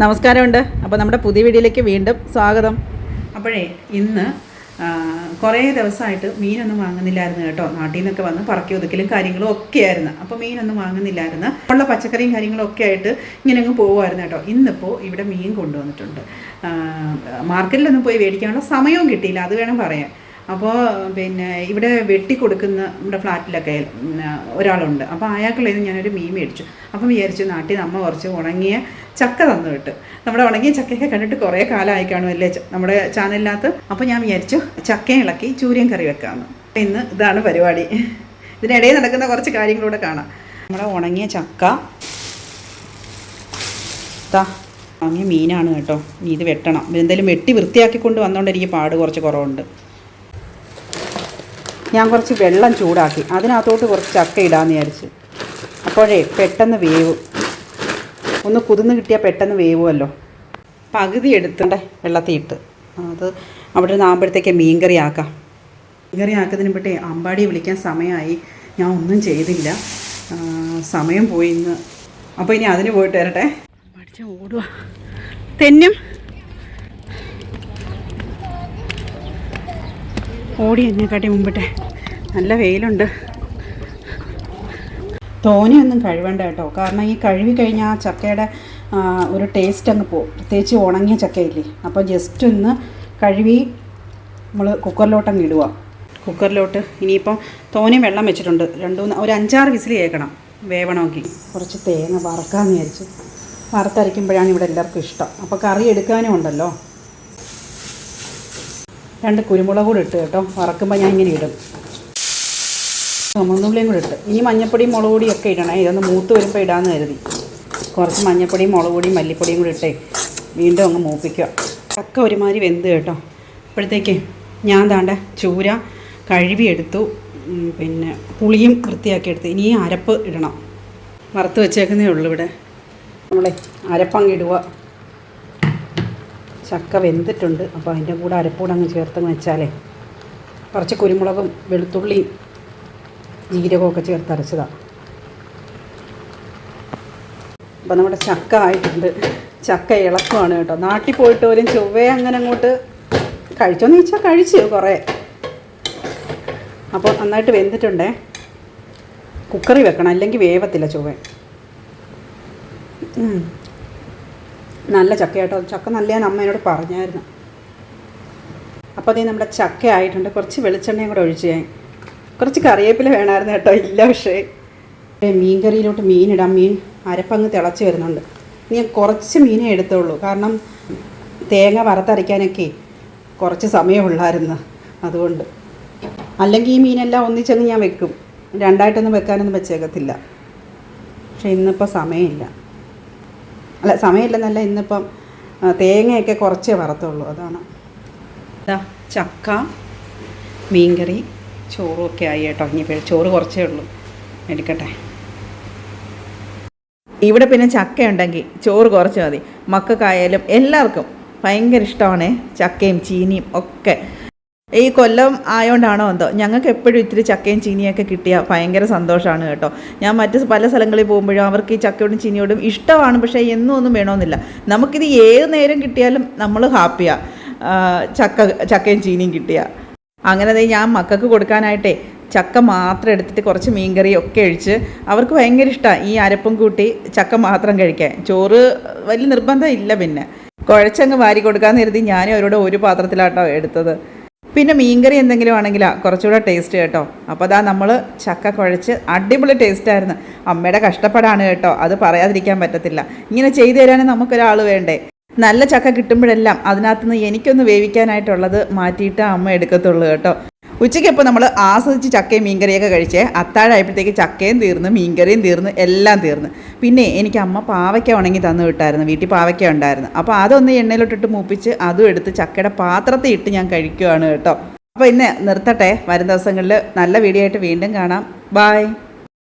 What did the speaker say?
നമസ്കാരമുണ്ട്. അപ്പോൾ നമ്മുടെ പുതിയ വീഡിയോയിലേക്ക് വീണ്ടും സ്വാഗതം. അപ്പോഴേ ഇന്ന് കുറേ ദിവസമായിട്ട് മീനൊന്നും വാങ്ങുന്നില്ലായിരുന്നു കേട്ടോ. നാട്ടിൽ നിന്നൊക്കെ വന്ന് പറക്കി ഒതുക്കലും കാര്യങ്ങളും ഒക്കെ ആയിരുന്നു. അപ്പോൾ മീനൊന്നും വാങ്ങുന്നില്ലായിരുന്നു. ഉള്ള പച്ചക്കറിയും കാര്യങ്ങളും ഒക്കെ ആയിട്ട് ഇങ്ങനെ അങ്ങ് പോകുമായിരുന്നു കേട്ടോ. ഇന്നിപ്പോൾ ഇവിടെ മീൻ കൊണ്ടുവന്നിട്ടുണ്ട്. മാർക്കറ്റിലൊന്നും പോയി മേടിക്കാനുള്ള സമയവും കിട്ടിയില്ല, അത് വേണം പറയാൻ. അപ്പോൾ പിന്നെ ഇവിടെ വെട്ടിക്കൊടുക്കുന്ന നമ്മുടെ ഫ്ലാറ്റിലൊക്കെ ഒരാളുണ്ട്. അപ്പോൾ അയാൾക്കുള്ളതിന് ഞാനൊരു മീൻ മേടിച്ചു. അപ്പം വിചാരിച്ചു നാട്ടിൽ നിന്ന് അമ്മ കുറച്ച് ഉണങ്ങിയ ചക്ക തന്നു വിട്ട്. നമ്മുടെ ഉണങ്ങിയ ചക്കയൊക്കെ കണ്ടിട്ട് കുറേ കാലമായി കാണുമല്ലേ നമ്മുടെ ചാനലിനകത്ത്. അപ്പോൾ ഞാൻ വിചാരിച്ചു ചക്കയും ഇളക്കി ചൂരയും കറി വെക്കാമെന്ന്. ഇന്ന് ഇതാണ് പരിപാടി. ഇതിനിടയിൽ നടക്കുന്ന കുറച്ച് കാര്യങ്ങളൂടെ കാണാം. നമ്മുടെ ഉണങ്ങിയ ചക്ക ഉണങ്ങിയ മീനാണ് കേട്ടോ. ഇനി ഇത് വെട്ടണം. എന്തായാലും വെട്ടി വൃത്തിയാക്കിക്കൊണ്ട് വന്നുകൊണ്ട് എനിക്ക് പാട് കുറച്ച് കുറവുണ്ട്. ഞാൻ കുറച്ച് വെള്ളം ചൂടാക്കി അതിനകത്തോട്ട് കുറച്ച് ചക്ക ഇടാമെന്ന് വിചാരിച്ച്. അപ്പോഴേ പെട്ടെന്ന് വേവും. ഒന്ന് കുതിർന്ന് കിട്ടിയാൽ പെട്ടെന്ന് വേവുമല്ലോ. പകുതി എടുത്തിട്ട് വെള്ളത്തിൽ ഇട്ട് അത് അവിടെ നിന്ന് ആകുമ്പോഴത്തേക്ക് മീൻകറി ആക്കാം. മീൻകറി ആക്കുന്നതിന് പറ്റേ അമ്പാടി വിളിക്കാൻ സമയമായി. ഞാൻ ഒന്നും ചെയ്തില്ല, സമയം പോയി ഇന്ന്. അപ്പോൾ ഇനി അതിന് പോയിട്ട് വരട്ടെ. പഠിച്ച ഓടുക തെന്നും ഓടി എന്നെക്കാട്ടി മുമ്പിട്ടെ. നല്ല വെയിലുണ്ട്. തോനെയൊന്നും കഴുവേണ്ട കേട്ടോ, കാരണം ഈ കഴുകി കഴിഞ്ഞാൽ ആ ചക്കയുടെ ഒരു ടേസ്റ്റ് അങ്ങ് പോകും. പ്രത്യേകിച്ച് ഉണങ്ങിയ ചക്കയില്ലേ. അപ്പോൾ ജസ്റ്റ് ഒന്ന് കഴുകി നമ്മൾ കുക്കറിലോട്ടങ്ങ് ഇടുക. കുക്കറിലോട്ട് ഇനിയിപ്പം തോനെയും വെള്ളം വെച്ചിട്ടുണ്ട്. ഒരു 5-6 വിസിൽ കേൾക്കണം വേവണമെങ്കിൽ. കുറച്ച് തേങ്ങ വറക്കാമെന്ന് വിചാരിച്ചു. വറുത്തരയ്ക്കുമ്പോഴാണ് ഇവിടെ എല്ലാവർക്കും ഇഷ്ടം. അപ്പോൾ കറി എടുക്കാനും ഉണ്ടല്ലോ. 2 കുരുമുളക് കൂടെ ഇട്ട് കേട്ടോ. വറക്കുമ്പോൾ ഞാൻ ഇങ്ങനെ ഇടും. ചുമന്നുള്ളിയും കൂടെ ഇട്ട്. ഇനി മഞ്ഞപ്പൊടിയും മുളക് പൊടിയും ഒക്കെ ഇടണേ. ഇതൊന്ന് മൂത്ത് വരുമ്പോൾ ഇടാമെന്ന് കരുതി. കുറച്ച് മഞ്ഞപ്പൊടിയും മുളക് പൊടിയും മല്ലിപ്പൊടിയും കൂടെ ഇട്ടേ വീണ്ടും അങ്ങ് മൂപ്പിക്കുക. ചക്ക ഒരുമാതിരി വെന്ത് കേട്ടോ. അപ്പോഴത്തേക്ക് ഞാൻ താണ്ട ചൂര കഴുകി എടുത്തു. പിന്നെ പുളിയും വൃത്തിയാക്കി എടുത്ത്. ഇനി അരപ്പ് ഇടണം. വറുത്ത് വെച്ചേക്കുന്നേ ഉള്ളൂ ഇവിടെ. നമ്മളെ അരപ്പങ്ങ് ഇടുക. ചക്ക വെന്തിട്ടുണ്ട്. അപ്പോൾ അതിൻ്റെ കൂടെ അരപ്പൂടെ അങ്ങ് ചേർത്തങ്ങ് വെച്ചാലേ. കുറച്ച് കുരുമുളകും വെളുത്തുള്ളിയും ജീരകവും ഒക്കെ ചേർത്ത് അരച്ചതാണ്. അപ്പോൾ നമ്മുടെ ചക്ക ആയിട്ടുണ്ട്. ചക്ക ഇളക്കമാണ് കേട്ടോ. നാട്ടിൽ പോയിട്ട് പോലും ചൊവ്വേ അങ്ങനെ അങ്ങോട്ട് കഴിച്ചോന്ന് ചോദിച്ചാൽ കഴിച്ചു കുറേ. അപ്പോൾ നന്നായിട്ട് വെന്തിട്ടുണ്ടേ. കുക്കറി വെക്കണം, അല്ലെങ്കിൽ വേവത്തില്ല ചൊവ്വേ. നല്ല ചക്ക കേട്ടോ. ചക്ക നല്ല ഞാൻ അമ്മേനോട് പറഞ്ഞായിരുന്നു. അപ്പോൾ അതേ നമ്മുടെ ചക്ക ആയിട്ടുണ്ട്. കുറച്ച് വെളിച്ചെണ്ണയും കൂടെ ഒഴിച്ച് ഞാൻ. കുറച്ച് കറിവേപ്പില വേണമായിരുന്നു കേട്ടോ. ഇല്ല, പക്ഷേ മീൻ കറിയിലോട്ട് മീനിടാം. മീൻ അരപ്പങ്ങ് തിളച്ച് വരുന്നുണ്ട്. ഞാൻ കുറച്ച് മീനേ എടുത്തുള്ളൂ, കാരണം തേങ്ങ വറുത്തരയ്ക്കാനൊക്കെ കുറച്ച് സമയമുള്ളായിരുന്നു. അതുകൊണ്ട് അല്ലെങ്കിൽ ഈ മീനെല്ലാം ഒന്നിച്ചങ്ങ് ഞാൻ വെക്കും. രണ്ടായിട്ടൊന്നും വെക്കാനൊന്നും വെച്ചേക്കത്തില്ല. പക്ഷേ ഇന്നിപ്പോൾ സമയമില്ല. സമയമില്ലെന്നല്ല, ഇന്നിപ്പം തേങ്ങയൊക്കെ കുറച്ചേ വറുത്തുള്ളൂ. അതാണ്. ചക്ക മീൻകറി ചോറും ഒക്കെ ആയി കേട്ടോ. ഇനി ചോറ് കുറച്ചേ ഉള്ളൂ, എടുക്കട്ടെ. ഇവിടെ പിന്നെ ചക്ക ഉണ്ടെങ്കിൽ ചോറ് കുറച്ച് മതി. മക്കൾക്കായാലും എല്ലാവർക്കും ഭയങ്കര ഇഷ്ടമാണ് ചക്കയും ചീനിയും ഒക്കെ. ഈ കൊല്ലം ആയതുകൊണ്ടാണോ എന്തോ ഞങ്ങൾക്ക് എപ്പോഴും ഇത്തിരി ചക്കയും ചീനിയൊക്കെ കിട്ടിയാൽ ഭയങ്കര സന്തോഷമാണ് കേട്ടോ. ഞാൻ മറ്റ് പല സ്ഥലങ്ങളിൽ പോകുമ്പോഴും അവർക്ക് ഈ ചക്കയോടും ചീനിയോടും ഇഷ്ടമാണ്. പക്ഷേ എന്നും ഒന്നും വേണമെന്നില്ല. നമുക്കിത് ഏത് നേരം കിട്ടിയാലും നമ്മൾ ഹാപ്പിയാണ്. ചക്കയും ചീനിയും കിട്ടിയാൽ. അങ്ങനെ ഞാൻ മക്കൾക്ക് കൊടുക്കാനായിട്ടേ ചക്ക മാത്രം എടുത്തിട്ട് കുറച്ച് മീൻകറിയും ഒക്കെ ഒഴിച്ച് അവർക്ക് ഭയങ്കര ഇഷ്ടമാണ് ഈ അരപ്പും കൂട്ടി ചക്ക മാത്രം കഴിക്കാൻ. ചോറ് വലിയ നിർബന്ധം ഇല്ല. പിന്നെ കുഴച്ചങ്ങ് വാരി കൊടുക്കാമെന്ന് കരുതി ഞാനും അവരോട് ഒരു പാത്രത്തിലാട്ടോ എടുത്തത്. പിന്നെ മീൻകറി എന്തെങ്കിലും ആണെങ്കിലാണ് കുറച്ചുകൂടെ ടേസ്റ്റ് കേട്ടോ. അപ്പോൾ അതാ നമ്മൾ ചക്ക കുഴച്ച് അടിപൊളി ടേസ്റ്റായിരുന്നു. അമ്മയുടെ കഷ്ടപ്പാടാണ് കേട്ടോ, അത് പറയാതിരിക്കാൻ പറ്റത്തില്ല. ഇങ്ങനെ ചെയ്തു തരാനും നമുക്കൊരാൾ വേണ്ടേ. നല്ല ചക്ക കിട്ടുമ്പോഴെല്ലാം അതിനകത്തുനിന്ന് എനിക്കൊന്ന് വേവിക്കാനായിട്ടുള്ളത് മാറ്റിയിട്ട് അമ്മ എടുക്കത്തുള്ളൂ കേട്ടോ. ഉച്ചയ്ക്കപ്പോൾ നമ്മൾ ആസ്വദിച്ച് ചക്കയും മീൻകറിയൊക്കെ കഴിച്ചേ. അത്താഴമായപ്പോഴത്തേക്ക് ചക്കയും തീർന്ന് മീൻകറിയും തീർന്ന് എല്ലാം തീർന്ന്. പിന്നെ എനിക്ക് അമ്മ പാവയ്ക്ക ഉണങ്ങി തന്നു വിട്ടായിരുന്നു. വീട്ടിൽ പാവയ്ക്ക ഉണ്ടായിരുന്നു. അപ്പോൾ അതൊന്ന് എണ്ണയിലോട്ടിട്ട് മൂപ്പിച്ച് അതും എടുത്ത് ചക്കയുടെ പാത്രത്തിൽ ഇട്ട് ഞാൻ കഴിക്കുകയാണ് കേട്ടോ. അപ്പോൾ ഇന്ന് നിർത്തട്ടെ. വരും ദിവസങ്ങളിൽ നല്ല വീഡിയോ ആയിട്ട് വീണ്ടും കാണാം. ബായ്.